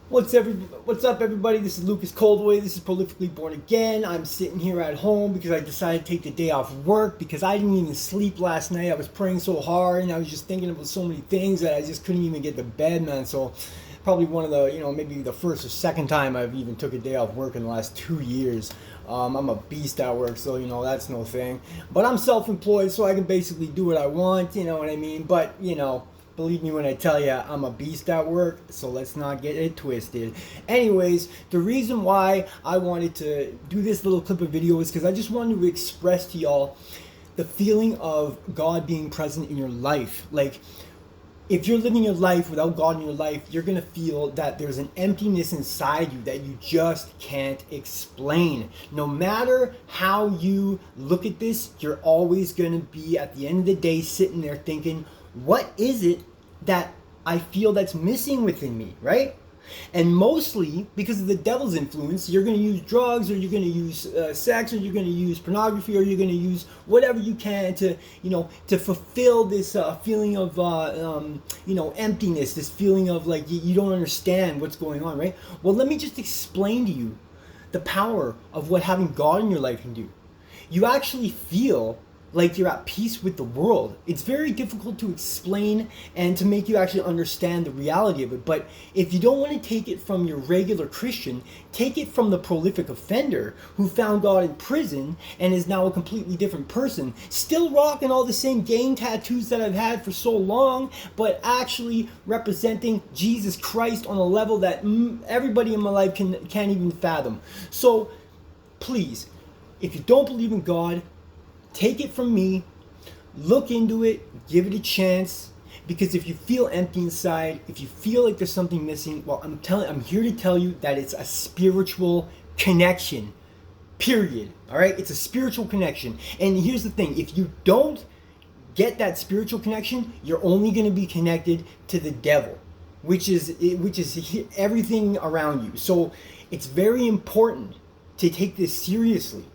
What's up, everybody? This is Lucas Coldway. This is Prolifically Born Again. I'm sitting here at home because I decided to take the day off work because I didn't even sleep last night. I was praying so hard and I was just thinking about so many things that I just couldn't even get to bed, man. So probably one of the, maybe the first or second time I've even took a day off work in the last 2 years. I'm a beast at work, so that's no thing. But I'm self-employed, so I can basically do what I want. You know what I mean? But believe me when I tell you I'm a beast at work, so let's not get it twisted. Anyways, the reason why I wanted to do this little clip of video is because I just wanted to express to y'all the feeling of God being present in your life. Like, if you're living your life without God in your life, you're going to feel that there's an emptiness inside you that you just can't explain. No matter how you look at this, you're always going to be, at the end of the day, sitting there thinking, what is it that I feel that's missing within me, right? And mostly because of the devil's influence, you're going to use drugs, or you're going to use sex, or you're going to use pornography, or you're going to use whatever you can to, to fulfill this feeling of, emptiness, this feeling of like you don't understand what's going on, right? Well, let me just explain to you the power of what having God in your life can do. You actually feel like you're at peace with the world. It's very difficult to explain and to make you actually understand the reality of it. But if you don't want to take it from your regular Christian, take it from the prolific offender who found God in prison and is now a completely different person, still rocking all the same gang tattoos that I've had for so long, but actually representing Jesus Christ on a level that everybody in my life can't even fathom. So please, if you don't believe in God, take it from me, look into it, give it a chance, because if you feel empty inside, if you feel like there's something missing, well, I'm here to tell you that it's a spiritual connection. Period. All right? It's a spiritual connection. And here's the thing, if you don't get that spiritual connection, you're only going to be connected to the devil, which is everything around you. So, it's very important to take this seriously.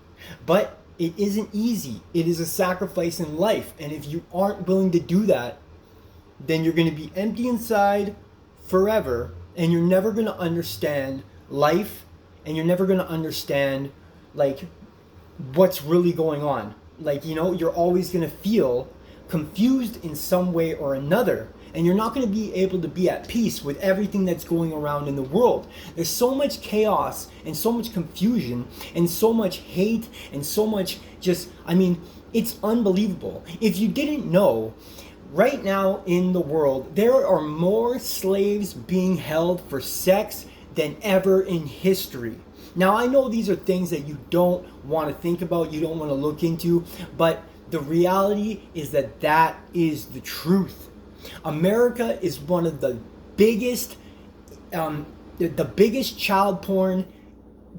But it isn't easy. It is a sacrifice in life. And if you aren't willing to do that, then you're going to be empty inside forever, and you're never going to understand life, and you're never going to understand like what's really going on. Like, you're always going to feel confused in some way or another, and you're not going to be able to be at peace with everything that's going around in the world. There's so much chaos and so much confusion and so much hate and so much it's unbelievable. If you didn't know, right now in the world, there are more slaves being held for sex than ever in history. Now, I know these are things that you don't want to think about, you don't want to look into, but the reality is that is the truth. America is one of the biggest, the biggest child porn.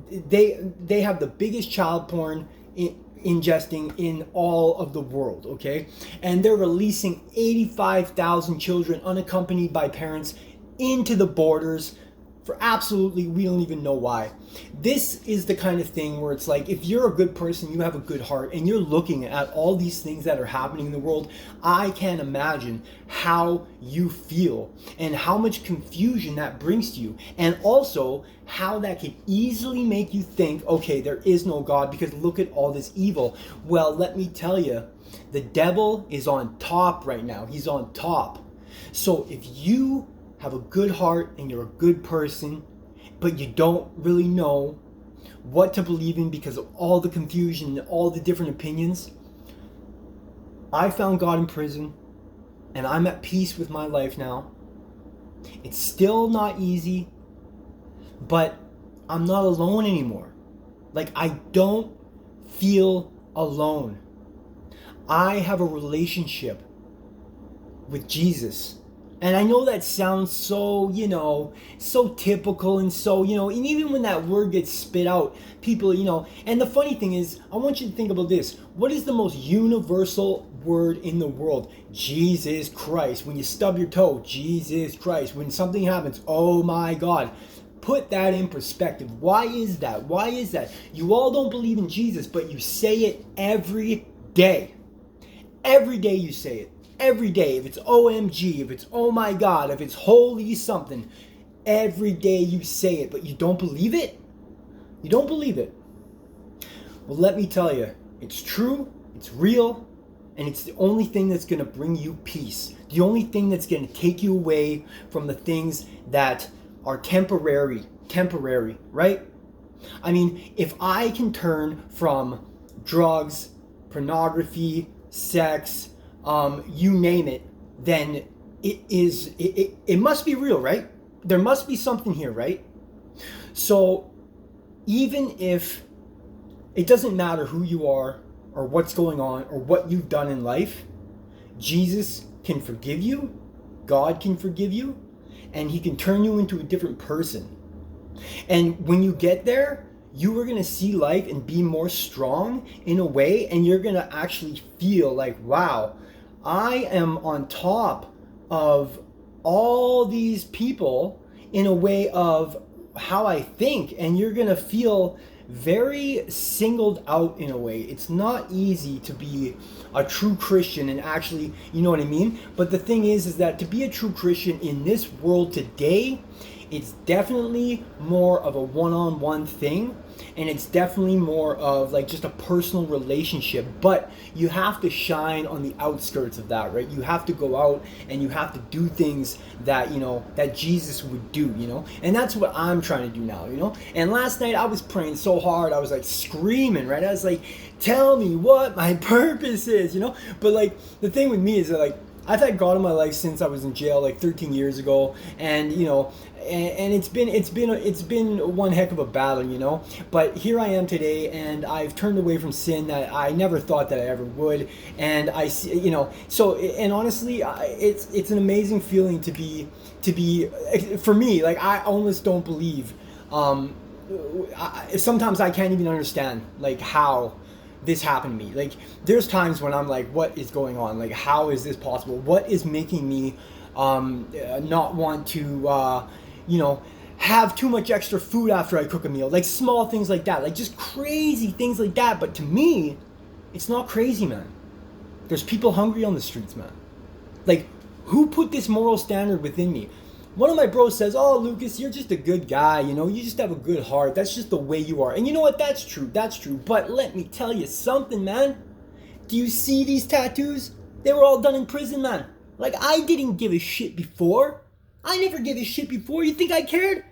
They have the biggest child porn ingesting in all of the world. Okay, and they're releasing 85,000 children unaccompanied by parents into the borders for absolutely, we don't even know why. This is the kind of thing where it's like, if you're a good person, you have a good heart, and you're looking at all these things that are happening in the world, I can't imagine how you feel and how much confusion that brings to you, and also how that could easily make you think, okay, there is no God because look at all this evil. Well, let me tell you, the devil is on top right now. He's on top. So if you have a good heart and you're a good person, but you don't really know what to believe in because of all the confusion and all the different opinions, I found God in prison, and I'm at peace with my life now. It's still not easy, but I'm not alone anymore. Like, I don't feel alone. I have a relationship with Jesus. And I know that sounds so, so typical and so, and even when that word gets spit out, people, and the funny thing is, I want you to think about this. What is the most universal word in the world? Jesus Christ. When you stub your toe, Jesus Christ. When something happens, oh my God. Put that in perspective. Why is that? Why is that? You all don't believe in Jesus, but you say it every day. Every day you say it. Every day. If it's OMG, if it's oh my God, if it's holy something, Every day you say it, but you don't believe it? You don't believe it. Well, let me tell you, it's true, it's real, and it's the only thing that's going to bring you peace. The only thing that's going to take you away from the things that are temporary, right? I mean, if I can turn from drugs, pornography, sex, you name it, then it must be real, right? There must be something here, right? So even if it doesn't matter who you are or what's going on or what you've done in life, Jesus can forgive you, God can forgive you, and he can turn you into a different person. And when you get there, you are going to see life and be more strong in a way, and you're going to actually feel like, wow, I am on top of all these people in a way of how I think, and you're going to feel very singled out in a way. It's not easy to be a true Christian and actually, you know what I mean? But the thing is that to be a true Christian in this world today, it's definitely more of a one-on-one thing, and it's definitely more of like just a personal relationship, but you have to shine on the outskirts of that, right? You have to go out and you have to do things that, you know, that Jesus would do, you know? And that's what I'm trying to do now, you know? And last night I was praying so hard, I was like screaming, right? I was like, tell me what my purpose is, you know? But like the thing with me is that like I've had God in my life since I was in jail like 13 years ago, and you know, and it's been one heck of a battle, you know. But here I am today, and I've turned away from sin that I never thought that I ever would, and I see, you know. So, and honestly, it's an amazing feeling to be for me. Like I almost don't believe. Sometimes I can't even understand like how this happened to me. Like there's times when I'm like, what is going on? Like how is this possible? What is making me not want to you know, have too much extra food after I cook a meal? Like small things like that, like just crazy things like that. But to me, it's not crazy, man. There's people hungry on the streets, man. Like who put this moral standard within me? One of my bros says, oh, Lucas, you're just a good guy, you know, you just have a good heart. That's just the way you are. And you know what? That's true. But let me tell you something, man. Do you see these tattoos? They were all done in prison, man. Like, I didn't give a shit before. I never gave a shit before. You think I cared?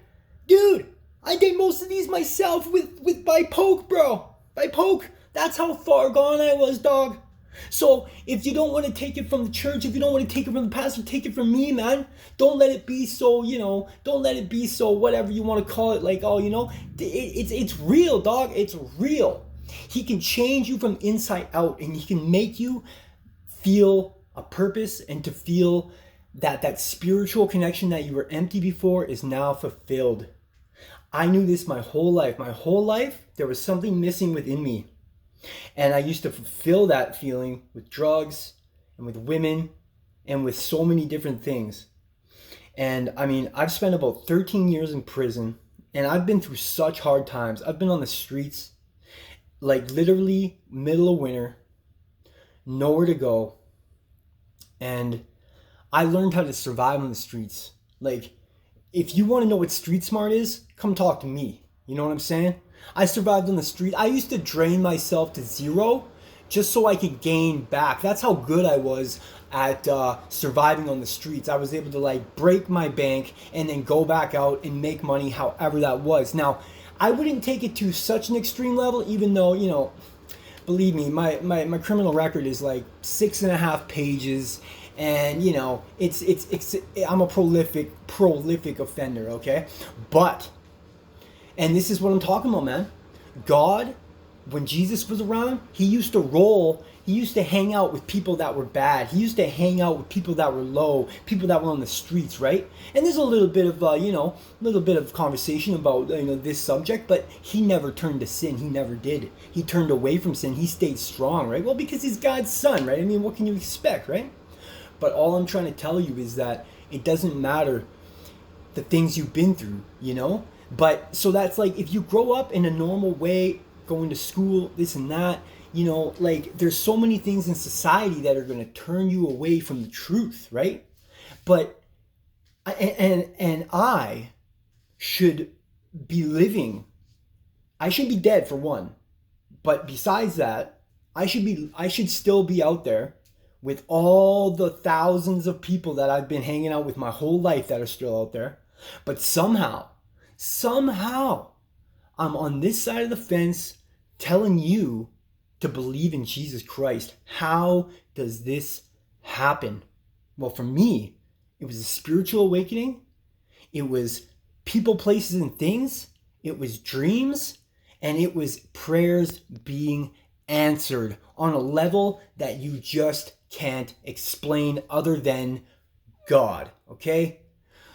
Dude, I did most of these myself with by poke, bro. By poke. That's how far gone I was, dog. So if you don't want to take it from the church, if you don't want to take it from the pastor, take it from me, man. Don't let it be so, you know, don't let it be so whatever you want to call it, like, oh, you know, it's real, dog. It's real. He can change you from inside out, and he can make you feel a purpose and to feel that spiritual connection that you were empty before is now fulfilled. I knew this my whole life. My whole life, there was something missing within me. And I used to fulfill that feeling with drugs and with women and with so many different things. And I mean, I've spent about 13 years in prison, and I've been through such hard times. I've been on the streets, like literally middle of winter, nowhere to go. And I learned how to survive on the streets. Like, if you want to know what street smart is, come talk to me. You know what I'm saying? I survived on the street. I used to drain myself to zero just so I could gain back. That's how good I was at surviving on the streets. I was able to like break my bank and then go back out and make money however that was. Now, I wouldn't take it to such an extreme level, even though, you know, believe me, my criminal record is like 6.5 pages. And you know, it's I'm a prolific offender, okay? But, and this is what I'm talking about, man. God, when Jesus was around, he used to hang out with people that were bad. He used to hang out with people that were low, people that were on the streets, right? And there's a little bit of, you know, a little bit of conversation about, you know, this subject, but he never turned to sin. He never did. He turned away from sin. He stayed strong, right? Well, because he's God's son, right? I mean, what can you expect, right? But all I'm trying to tell you is that it doesn't matter the things you've been through, you know? But so that's like, if you grow up in a normal way, going to school, this and that, you know, like there's so many things in society that are going to turn you away from the truth, right? But I should be living. I should be dead for one. But besides that, I should still be out there with all the thousands of people that I've been hanging out with my whole life that are still out there. But somehow, I'm on this side of the fence telling you to believe in Jesus Christ. How does this happen? Well, for me, it was a spiritual awakening. It was people, places, and things. It was dreams. And it was prayers being answered on a level that you just can't explain other than God, okay?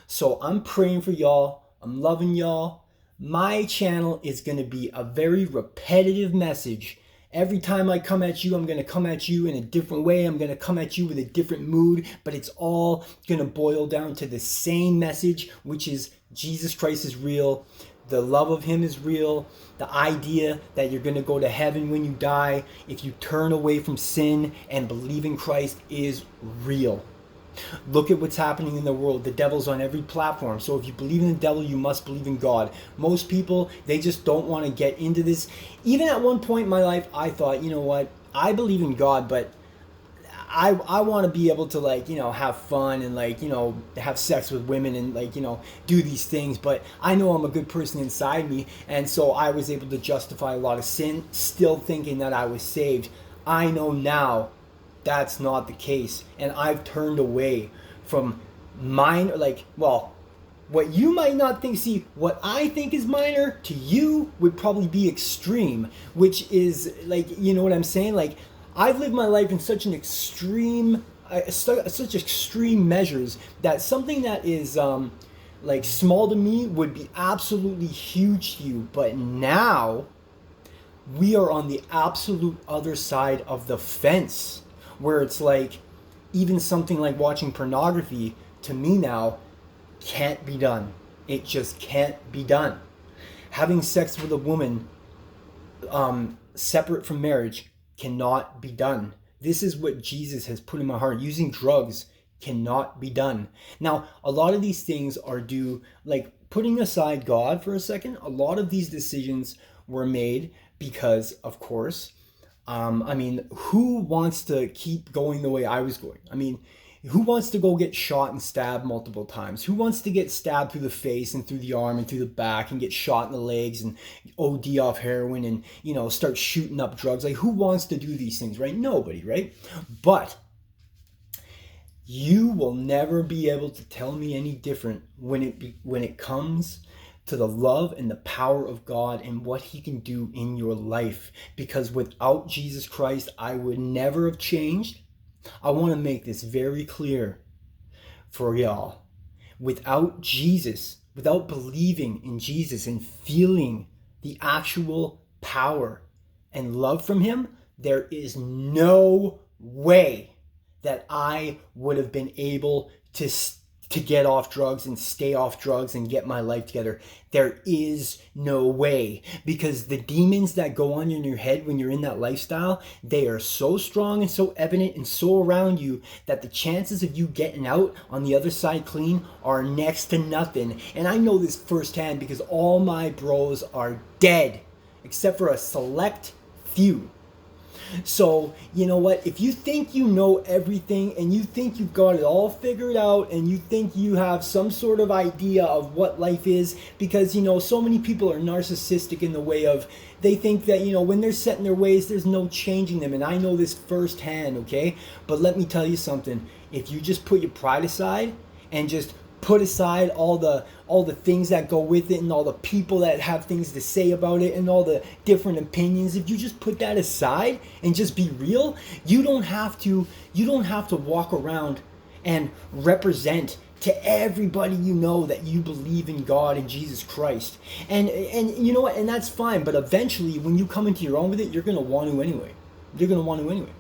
So I'm praying for y'all. I'm loving y'all. My channel is going to be a very repetitive message. Every time I come at you, I'm going to come at you in a different way. I'm going to come at you with a different mood, but it's all going to boil down to the same message, which is Jesus Christ is real. The love of him is real. The idea that you're going to go to heaven when you die if you turn away from sin and believe in Christ is real. Look at what's happening in the world. The devil's on every platform. So if you believe in the devil, you must believe in God. Most people, they just don't want to get into this. Even at one point in my life, I thought, you know what? I believe in God, but I want to be able to, like, you know, have fun and, like, you know, have sex with women and, like, you know, do these things. But I know I'm a good person inside me. And so I was able to justify a lot of sin, still thinking that I was saved. I know now that's not the case. And I've turned away from minor, like, well, what you might not think, see, what I think is minor to you would probably be extreme, which is, like, you know what I'm saying? Like, I've lived my life in such such extreme measures that something that is like small to me would be absolutely huge to you. But now we are on the absolute other side of the fence, where it's like even something like watching pornography to me now can't be done. It just can't be done. Having sex with a woman separate from marriage cannot be done. This is what Jesus has put in my heart. Using drugs cannot be done. Now, a lot of these things are due, like, putting aside God for a second, a lot of these decisions were made because, of course, I mean, who wants to keep going the way I was going? I mean, who wants to go get shot and stabbed multiple times? Who wants to get stabbed through the face and through the arm and through the back and get shot in the legs and OD off heroin and, you know, start shooting up drugs? Like, who wants to do these things, right? Nobody, right? But you will never be able to tell me any different when it comes to the love and the power of God and what he can do in your life. Because without Jesus Christ, I would never have changed. I want to make this very clear for y'all. Without Jesus, without believing in Jesus and feeling the actual power and love from him, there is no way that I would have been able to get off drugs and stay off drugs and get my life together. There is no way, because the demons that go on in your head when you're in that lifestyle, they are so strong and so evident and so around you that the chances of you getting out on the other side clean are next to nothing. And I know this firsthand because all my bros are dead except for a select few. So, you know what? If you think you know everything and you think you've got it all figured out and you think you have some sort of idea of what life is, because, you know, so many people are narcissistic in the way of, they think that, you know, when they're set in their ways, there's no changing them. And I know this firsthand, okay? But let me tell you something. If you just put your pride aside and just put aside all the things that go with it and all the people that have things to say about it and all the different opinions, if you just put that aside and just be real, you don't have to walk around and represent to everybody you know that you believe in God and Jesus Christ. And you know what? And that's fine, but eventually when you come into your own with it, you're going to want to anyway. You're going to want to anyway.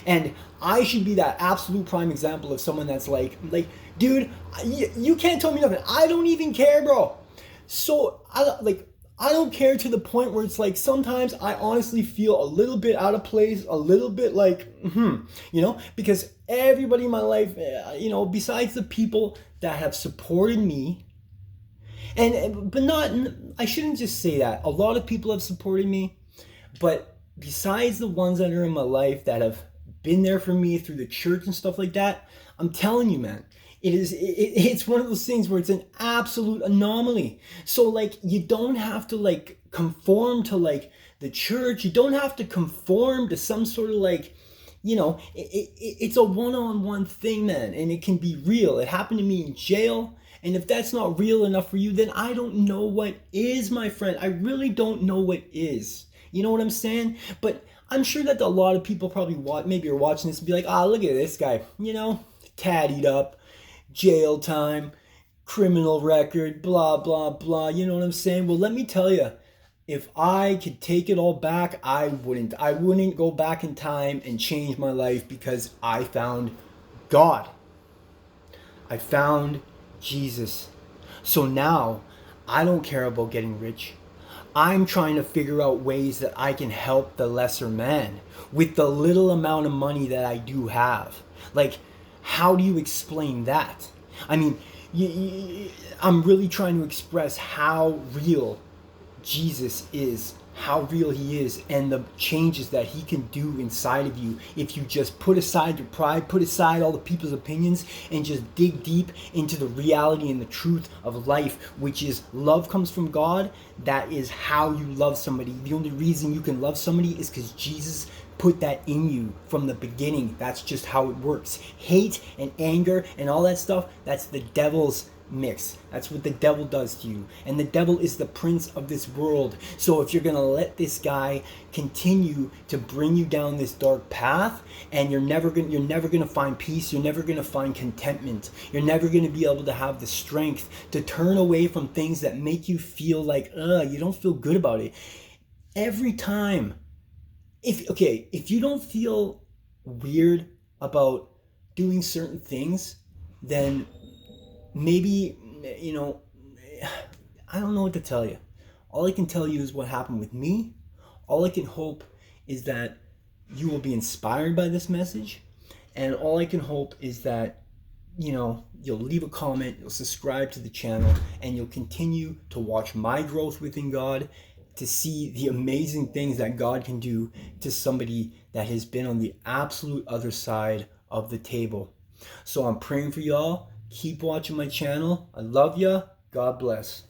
And I should be that absolute prime example of someone that's like, dude, you can't tell me nothing. I don't even care, bro. So I don't care to the point where it's like sometimes I honestly feel a little bit out of place, a little bit like, you know, because everybody in my life, you know, besides the people that have supported me but not, I shouldn't just say that. A lot of people have supported me, but besides the ones that are in my life that have been there for me through the church and stuff like that, I'm telling you, man, it's one of those things where it's an absolute anomaly. So like, you don't have to like conform to like the church. You don't have to conform to some sort of like, it's a one-on-one thing, man, and it can be real. It happened to me in jail. And if that's not real enough for you, then I don't know what is, my friend. I really don't know what is. You know what I'm saying? But I'm sure that a lot of people probably maybe are watching this and be like, look at this guy, caddied up, jail time, criminal record, blah, blah, blah. You know what I'm saying? Well, let me tell you, if I could take it all back, I wouldn't. I wouldn't go back in time and change my life because I found God. I found Jesus. So now I don't care about getting rich. I'm trying to figure out ways that I can help the lesser man with the little amount of money that I do have. Like, how do you explain that? I mean, I'm really trying to express how real Jesus is, how real he is, and the changes that he can do inside of you if you just put aside your pride, put aside all the people's opinions, and just dig deep into the reality and the truth of life, which is love comes from God. That is how you love somebody. The only reason you can love somebody is because Jesus put that in you from the beginning. That's just how it works. Hate and anger and all that stuff, that's the devil's mix. That's what the devil does to you. And the devil is the prince of this world. So if you're going to let this guy continue to bring you down this dark path, and you're never going to find peace, you're never going to find contentment. You're never going to be able to have the strength to turn away from things that make you feel like you don't feel good about it. Every time, if you don't feel weird about doing certain things, then maybe, I don't know what to tell you. All I can tell you is what happened with me. All I can hope is that you will be inspired by this message. And all I can hope is that, you'll leave a comment, you'll subscribe to the channel, and you'll continue to watch my growth within God, to see the amazing things that God can do to somebody that has been on the absolute other side of the table. So I'm praying for y'all. Keep watching my channel. I love ya. God bless.